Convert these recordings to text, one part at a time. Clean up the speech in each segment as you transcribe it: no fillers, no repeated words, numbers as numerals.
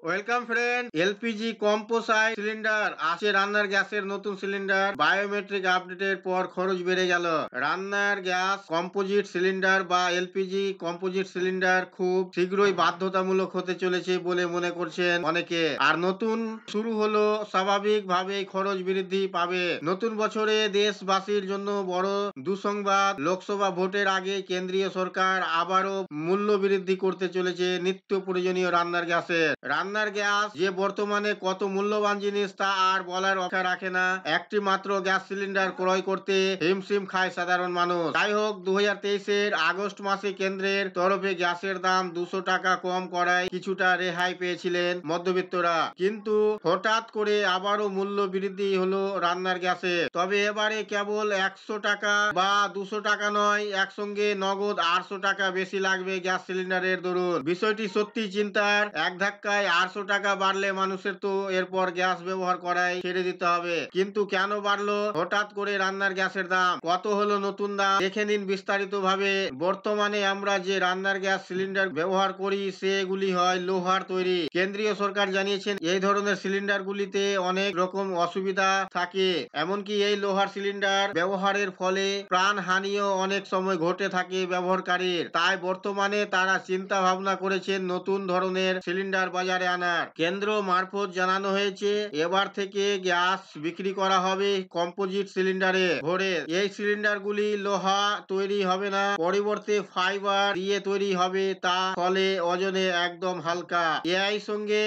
Welcome friend. LPG কম্পোসাইট cylinder আসছে রান্নার গ্যাসের নতুন সিলিন্ডার। বায়োমেট্রিক আপডেটের পর খরচ বেড়ে গেল। রান্নার গ্যাস কম্পোজিট সিলিন্ডার বা এলপিজি কম্পোজিট সিলিন্ডার খুব শীঘ্রই বাধ্যতামূলক হতে চলেছে বলে মনে করছেন অনেকে। আর নতুন শুরু হলো স্বাভাবিকভাবেই খরচ বৃদ্ধি পাবে। নতুন বছরে দেশবাসীর জন্য বড় দুঃসংবাদ। লোকসভা ভোটের আগে কেন্দ্রীয় সরকার আবারও মূল্য বৃদ্ধি করতে চলেছে নিত্য প্রয়োজনীয় রান্নার গ্যাসের। রান্নার গ্যাস যে বর্তমানে কত মূল্যবান জিনিস তা আর বলার অপেক্ষা রাখে না। একটি মাত্র গ্যাস সিলিন্ডার ক্রয় করতে হিমশিম খায় সাধারণ মানুষ। যাই হোক, 2023-এর আগস্ট মাসে কেন্দ্রের তরফে গ্যাসের দাম 200 টাকা কম করায় কিছুটা রেহাই পেয়েছিলেন মধ্যবিত্তরা। কিন্তু হঠাৎ করে আবারও মূল্য বৃদ্ধি হলো রান্নার গ্যাসে। তবে এবারে কেবল 100 টাকা বা 200 টাকা নয়, একসঙ্গে নগদ 800 টাকা বেশি লাগবে গ্যাস সিলিন্ডারের দরুন। বিষয়টি সত্যি চিন্তার। এক ধাক্কায় 800 টাকা বাড়লে মানুষের তো এরপর গ্যাস ব্যবহার করাই ছেড়ে দিতে হবে। কিন্তু কেন বাড়লো হঠাৎ করে রান্নার গ্যাসের দাম? কত হলো নতুন দাম? দেখে নিন বিস্তারিত ভাবে। বর্তমানে আমরা যে রান্নার গ্যাস সিলিন্ডার ব্যবহার করি সেগুলি হয় লোহার তৈরি। কেন্দ্রীয় সরকার জানিয়েছেন এই ধরনের সিলিন্ডার গুলিতে অনেক রকম অসুবিধা থাকে। এমনকি এই লোহার সিলিন্ডার ব্যবহারের ফলে প্রাণহানিও অনেক সময় ঘটে থাকে ব্যবহারকারীর। তাই বর্তমানে তারা চিন্তা ভাবনা করেছেন নতুন ধরনের সিলিন্ডার বাজারে আনার। কেন্দ্র মারফত জানানো হয়েছে এবার থেকে গ্যাস বিক্রি করা হবে কম্পোজিট সিলিন্ডারে ভরে। এই সিলিন্ডার গুলি লোহা তৈরি হবে না, পরিবর্তে ফাইবার দিয়ে তৈরি হবে। তা ফলে ওজনে একদম হালকা। এআই সঙ্গে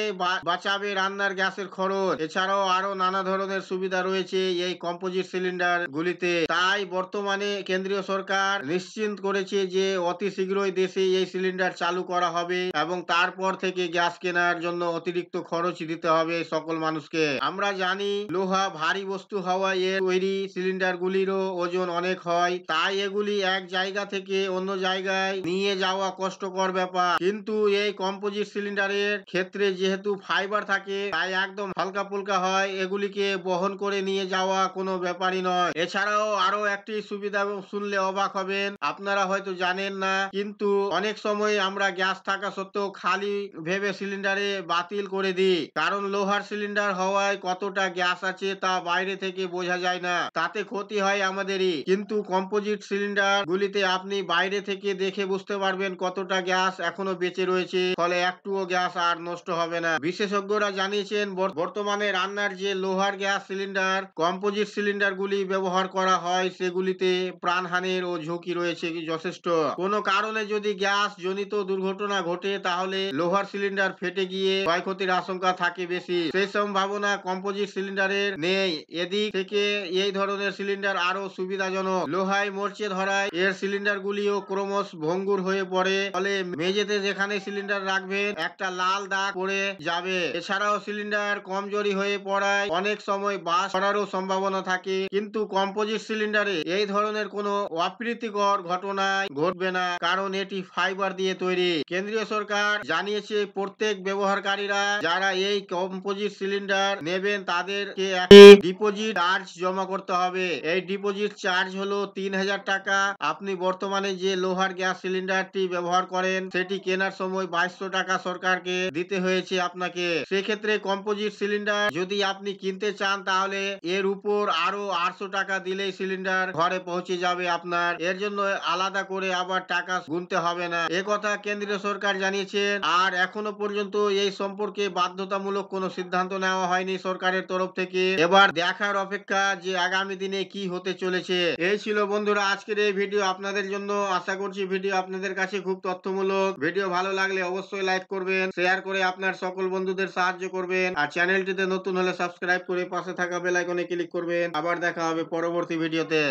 বাঁচাবে রান্নার গ্যাসের খরচ। এছাড়াও আরো নানা ধরনের সুবিধা রয়েছে এই কম্পোজিট সিলিন্ডার গুলিতে। তাই বর্তমানে কেন্দ্রীয় সরকার নিশ্চিত করেছে যে অতি শীঘ্রই দেশে এই সিলিন্ডার চালু করা হবে এবং তারপর থেকে গ্যাস কেনার জন্য অতিরিক্ত খরচ দিতে হবে সকল মানুষকে। আমরা জানি লোহা ভারী বস্তু হওয়ায় এর তৈরি সিলিন্ডার গুলিরও ওজন অনেক হয়। তাই এগুলি এক জায়গা থেকে অন্য জায়গায় নিয়ে যাওয়া কষ্টকর ব্যাপার। কিন্তু এই কম্পোজিট সিলিন্ডারের ক্ষেত্রে যেহেতু ফাইবার থাকে তাই একদম হালকা ফুলকা হয়। এগুলিকে বহন করে নিয়ে যাওয়া কোনো ব্যাপারই নয়। এছাড়াও আরো একটি সুবিধা শুনলে অবাক হবেন, আপনারা হয়তো জানেন না, কিন্তু অনেক সময় আমরা গ্যাস থাকা সত্ত্বেও খালি ভেবে সিলিন্ডারে বাতিল করে দিই। কারণ লোহার সিলিন্ডার হওয়ায় কতটা গ্যাস আছে তা বাইরে থেকে বোঝা যায় না, তাতে ক্ষতি হয় আমাদেরই। কিন্তু কম্পোজিট সিলিন্ডার গুলিতে আপনি বাইরে থেকে দেখে বুঝতে পারবেন কতটা গ্যাস এখনো বেঁচে রয়েছে, ফলে একটুও গ্যাস আর নষ্ট হবে না। বিশেষজ্ঞরা জানিয়েছেন বর্তমানে রান্নার যে লোহার গ্যাস সিলিন্ডার কম্পোজিট সিলিন্ডার গুলি ব্যবহার করা হয় সেগুলিতে প্রাণহানির ও ঝুঁকি রয়েছে যথেষ্ট। কোনো কারণে যদি গ্যাস জনিত দুর্ঘটনা ঘটে তাহলে লোহার সিলিন্ডার ফেটে গিয়ে ক্ষয়ক্ষতির আশঙ্কা থাকে বেশি। সেই সম্ভাবনা কম্পোজিট সিলিন্ডারের নেই। এদিক থেকে এই ধরনের সিলিন্ডার আরো সুবিধাজনক। লোহায় মরচে ধরায় এর সিলিন্ডার গুলিও ক্রমশ ভঙ্গুর হয়ে পড়ে, ফলে মেঝেতে যেখানে সিলিন্ডার রাখবেন একটা লাল দাগ পড়ে যাবে। এছাড়াও সিলিন্ডার কমজোরি হয়ে পড়ায় অনেক সময় বাস করারও সম্ভাবনা থাকে। কিন্তু কম্পোজিট সিলিন্ডারে এই ধরনের কোনো অপ্রীতিকর ঘটনায় ঘটবে না, কারণ এটি ফাইবার দিয়ে তৈরি। কেন্দ্রীয় সরকার জানিয়েছে প্রত্যেক ব্যবহারকারীরা যারা এই কম্পোজিট সিলিন্ডার নেবেন তাদেরকে একটি ডিপোজিট চার্জ জমা করতে হবে। এই ডিপোজিট চার্জ হলো 3000 টাকা। আপনি বর্তমানে যে লোহার গ্যাস সিলিন্ডারটি ব্যবহার করেন সেটি কেনার সময় 2200 টাকা সরকারকে দিতে হয়েছে আপনাকে। সেক্ষেত্রে কম্পোজিট সিলিন্ডার যদি আপনি কিনতে চান তাহলে এর উপর আরো 800 টাকা দিলেই সিলিন্ডার ঘরে পৌঁছে যাবে আপনার। এর জন্য আলাদা করে আবার টাকা গুনতে হবে না, এ কথা কেন্দ্রীয় সরকার জানিয়েছেন। আর এখনো পর্যন্ত এই সম্পর্কে বাধ্যতামূলক কোনো সিদ্ধান্ত নেওয়া হয়নি সরকারের তরফ থেকে। এবার দেখার অপেক্ষা যে আগামী দিনে কি হতে চলেছে। এই ছিল বন্ধুরা আজকের এই ভিডিও আপনাদের জন্য। আশা করছি ভিডিও আপনাদের কাছে খুব তথ্যমূলক। ভিডিও ভালো লাগলে অবশ্যই লাইক করবেন, শেয়ার করে আপনার সকল বন্ধুদের সাহায্য করবেন। আর চ্যানেলটিতে নতুন হলে সাবস্ক্রাইব করে পাশে থাকা বেল আইকনে ক্লিক করবেন। আবার দেখা হবে পরবর্তী ভিডিওতে।